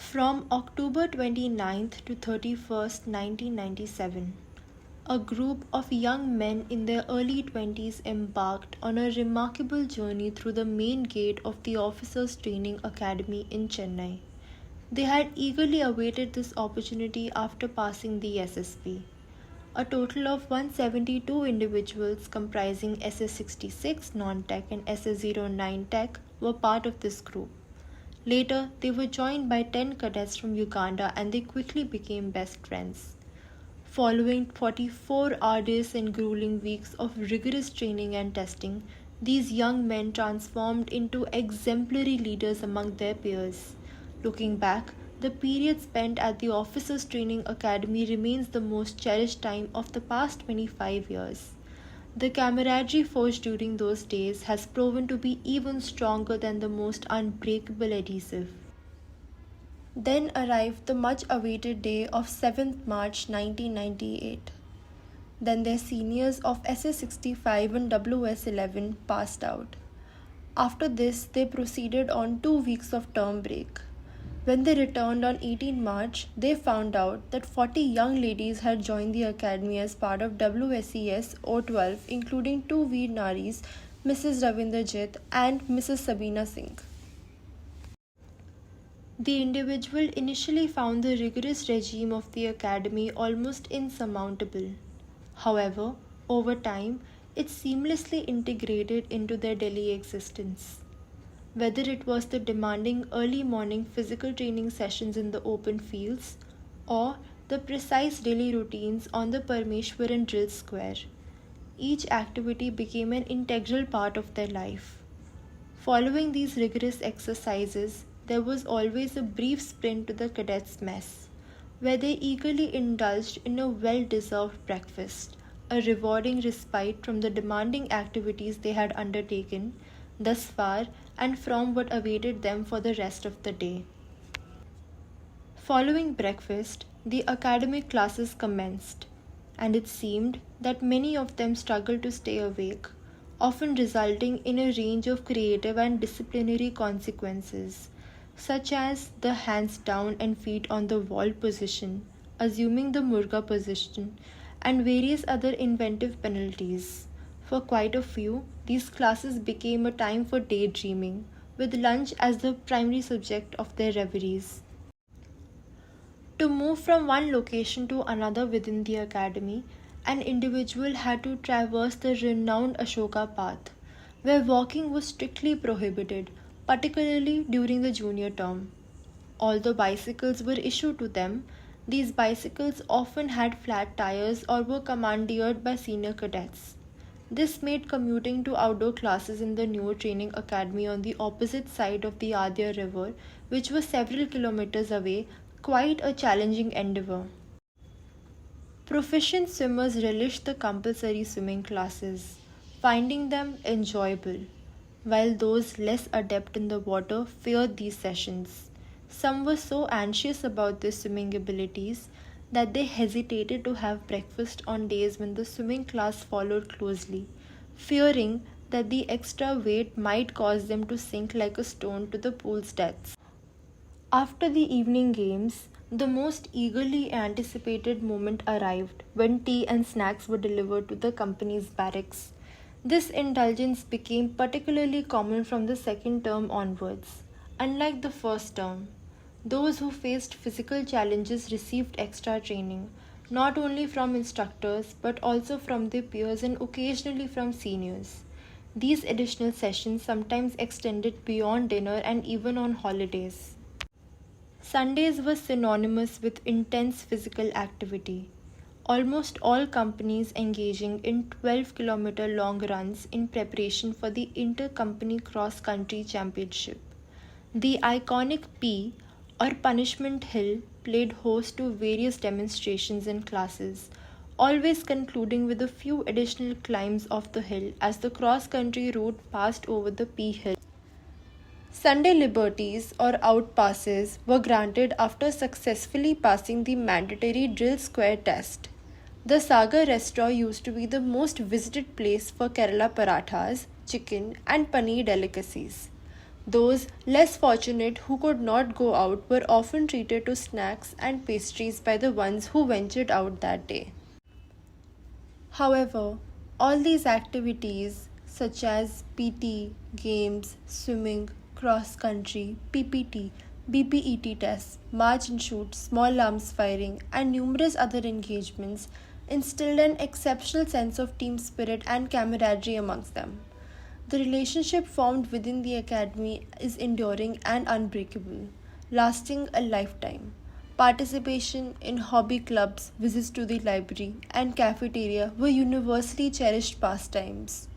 From October 29th to 31st, 1997, a group of young men in their early 20s embarked on a remarkable journey through the main gate of the Officers Training Academy in Chennai. They had eagerly awaited this opportunity after passing the SSP. A total of 172 individuals comprising SS-66 non-tech and SS-09 tech were part of this group. Later, they were joined by 10 cadets from Uganda and they quickly became best friends. Following 44 arduous and grueling weeks of rigorous training and testing, these young men transformed into exemplary leaders among their peers. Looking back, the period spent at the Officers Training Academy remains the most cherished time of the past 25 years. The camaraderie forged during those days has proven to be even stronger than the most unbreakable adhesive. Then arrived the much awaited day of 7th March 1998. Then their seniors of SS-65 and WS-11 passed out. After this, they proceeded on 2 weeks of term break. When they returned on 18 March, they found out that 40 young ladies had joined the academy as part of WS-12, including 2 Veer Naris, Mrs. Ravinderjit and Mrs. Sabina Singh. The individual initially found the rigorous regime of the academy almost insurmountable. However, over time, it seamlessly integrated into their daily existence. Whether it was the demanding early morning physical training sessions in the open fields or the precise daily routines on the Parmeshwaran drill square, each activity became an integral part of their life. Following these rigorous exercises, there was always a brief sprint to the cadets' mess, where they eagerly indulged in a well-deserved breakfast, a rewarding respite from the demanding activities they had undertaken thus far and from what awaited them for the rest of the day. Following breakfast, the academic classes commenced, and it seemed that many of them struggled to stay awake, often resulting in a range of creative and disciplinary consequences, such as the hands down and feet on the wall position, assuming the Murga position, and various other inventive penalties. For quite a few, these classes became a time for daydreaming, with lunch as the primary subject of their reveries. To move from one location to another within the academy, an individual had to traverse the renowned Ashoka path, where walking was strictly prohibited, particularly during the junior term. Although bicycles were issued to them, these bicycles often had flat tires or were commandeered by senior cadets. This made commuting to outdoor classes in the new training academy on the opposite side of the Adya River, which was several kilometers away, quite a challenging endeavor. Proficient swimmers relished the compulsory swimming classes, finding them enjoyable, while those less adept in the water feared these sessions. Some were so anxious about their swimming abilities that they hesitated to have breakfast on days when the swimming class followed closely, fearing that the extra weight might cause them to sink like a stone to the pool's depths. After the evening games, the most eagerly anticipated moment arrived when tea and snacks were delivered to the company's barracks. This indulgence became particularly common from the second term onwards. Unlike the first term, those who faced physical challenges received extra training, not only from instructors but also from their peers and occasionally from seniors. These additional sessions sometimes extended beyond dinner and even on holidays. Sundays were synonymous with intense physical activity. Almost all companies engaging in 12-kilometer long runs in preparation for the Inter-Company Cross-Country Championship. The iconic P or Punishment Hill played host to various demonstrations and classes, always concluding with a few additional climbs of the hill as the cross-country route passed over the P hill. Sunday liberties or outpasses were granted after successfully passing the mandatory drill square test. The Sagar restaurant used to be the most visited place for Kerala parathas, chicken and paneer delicacies. Those less fortunate who could not go out were often treated to snacks and pastries by the ones who ventured out that day. However, all these activities, such as PT, games, swimming, cross country, PPT, BPET tests, march and shoot, small arms firing, and numerous other engagements, instilled an exceptional sense of team spirit and camaraderie amongst them. The relationship formed within the academy is enduring and unbreakable, lasting a lifetime. Participation in hobby clubs, visits to the library, and cafeteria were universally cherished pastimes.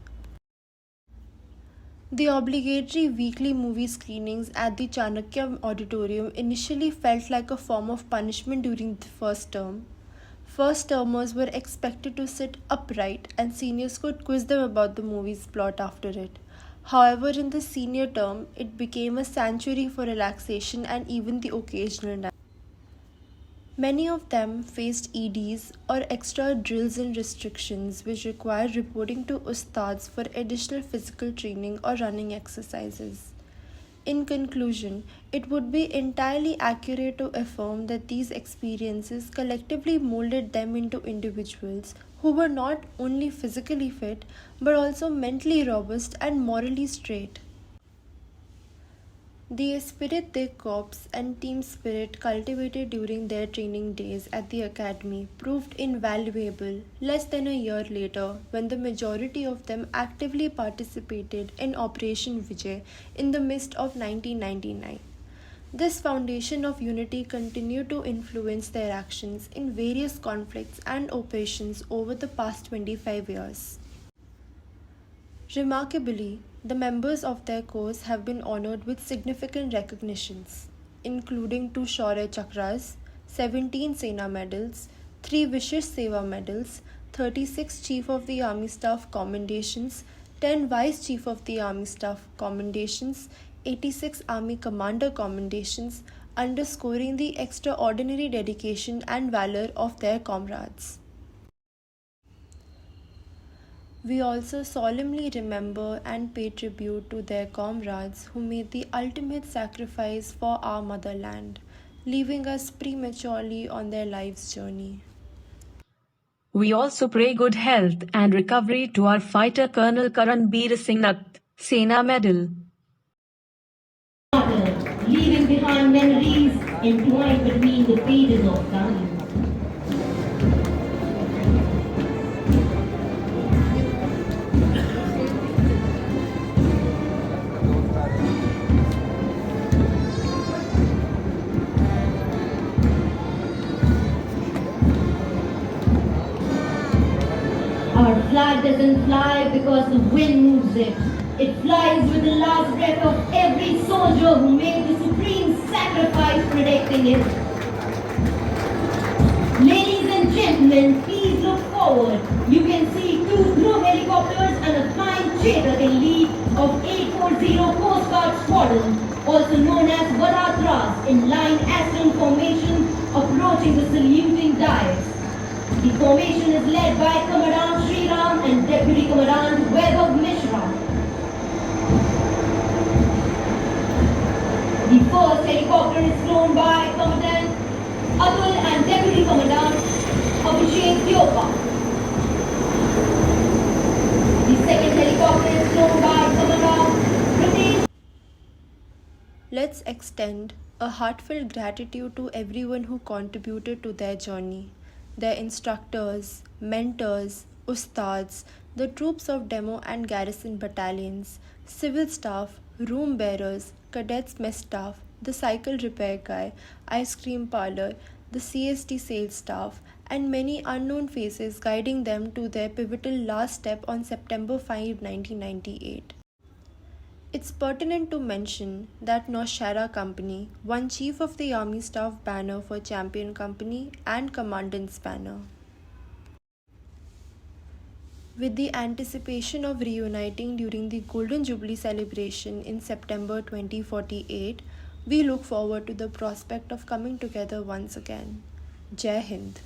The obligatory weekly movie screenings at the Chanakya Auditorium initially felt like a form of punishment during the first term. First termers were expected to sit upright, and seniors could quiz them about the movie's plot after it. However, in the senior term, it became a sanctuary for relaxation and even the occasional nap. Many of them faced EDs or extra drills and restrictions which required reporting to ustads for additional physical training or running exercises. In conclusion, it would be entirely accurate to affirm that these experiences collectively molded them into individuals who were not only physically fit but also mentally robust and morally straight. The esprit de corps and team spirit cultivated during their training days at the academy proved invaluable less than a year later when the majority of them actively participated in Operation Vijay in the midst of 1999. This foundation of unity continued to influence their actions in various conflicts and operations over the past 25 years. Remarkably, the members of their corps have been honored with significant recognitions, including 2 Shaurya Chakras, 17 Sena medals, 3 Vishesh Seva medals, 36 Chief of the Army Staff commendations, 10 Vice Chief of the Army Staff commendations, 86 Army Commander commendations, underscoring the extraordinary dedication and valor of their comrades. We also solemnly remember and pay tribute to their comrades who made the ultimate sacrifice for our motherland, leaving us prematurely on their life's journey. We also pray good health and recovery to our fighter Colonel Karanbir Singh Nakt, Sena Medal. Leaving behind memories entwined between the pages of time. Our flag doesn't fly because the wind moves it. It flies with the last breath of every soldier who made the supreme sacrifice protecting it. Ladies and gentlemen, please look forward. You can see 2 through helicopters and a flying Chetak in lead of 840 Coast Guard Squadron, also known as Varatras, in line Aston formation approaching the saluting dais. The formation is led by Commandant Sri Ram and Deputy Commandant Vaibhav Mishra. The first helicopter is flown by Commandant Atul and Deputy Commandant Abhishek Dyopa. The second helicopter is flown by Commandant Pritesh. Let's extend a heartfelt gratitude to everyone who contributed to their journey. Their instructors, mentors, ustads, the troops of demo and garrison battalions, civil staff, room bearers, cadets mess staff, the cycle repair guy, ice cream parlor, the CST sales staff, and many unknown faces guiding them to their pivotal last step on September 5, 1998. It's pertinent to mention that Naushera Company won Chief of the Army Staff banner for Champion Company and Commandant's banner. With the anticipation of reuniting during the Golden Jubilee celebration in September 2048, we look forward to the prospect of coming together once again. Jai Hind.